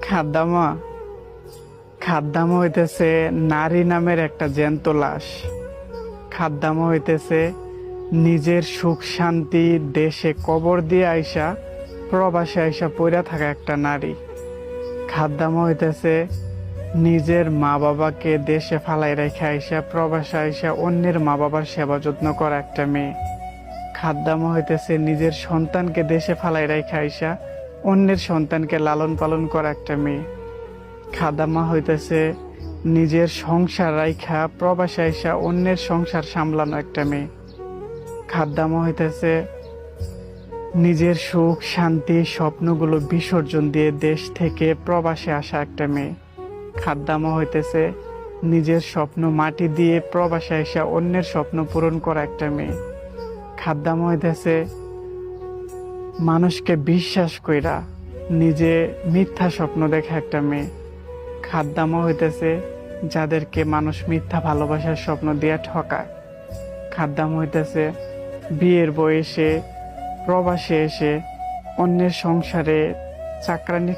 খাদ্দামা খাদ্দামা হইতেছে নারী নামের একটা জ্যান্ত লাশ। খাদ্দামা হইতেছে নিজের সুখ শান্তি দেশে কবর দিয়ে আইসা প্রবাসে আইসা পইরা থাকা একটা নারী। খাদ্দামা হইতেছে নিজের মা বাবাকে দেশে ফালাই রেখে আইসা প্রবাসে আইসা অন্যের মা বাবার সেবা যত্ন করা একটা মেয়ে। খাদ্দামা হইতেছে নিজের সন্তানকে দেশে ফালাই রেখে আইসা অন্যের সন্তানকে লালন পালন করা একটা মেয়ে। খাদ্দামা হইতেছে নিজের সংসার রাইখা প্রবাসে আইসা অন্যের সংসার সামলানো একটা মেয়ে। খাদ্দামা হইতেছে নিজের সুখ শান্তি স্বপ্নগুলো বিসর্জন দিয়ে দেশ থেকে প্রবাসে আসা একটা মেয়ে। খাদ্দামা হইতেছে নিজের স্বপ্ন মাটি দিয়ে প্রবাসে আসা অন্যের স্বপ্ন পূরণ করা একটা মেয়ে। খাদ্দামা হইতেছে মানুষকে বিশ্বাস কইরা নিজে মিথ্যা স্বপ্ন দেখা একটা মেয়ে। খাদ্দামা হইতেছে যাদেরকে মানুষ মিথ্যা ভালোবাসার স্বপ্ন দিয়ে ঠকায়। খাদ্দামা হইতেছে বিয়ের বয়সে প্রবাসে এসে অন্যের সংসারে চাকরানি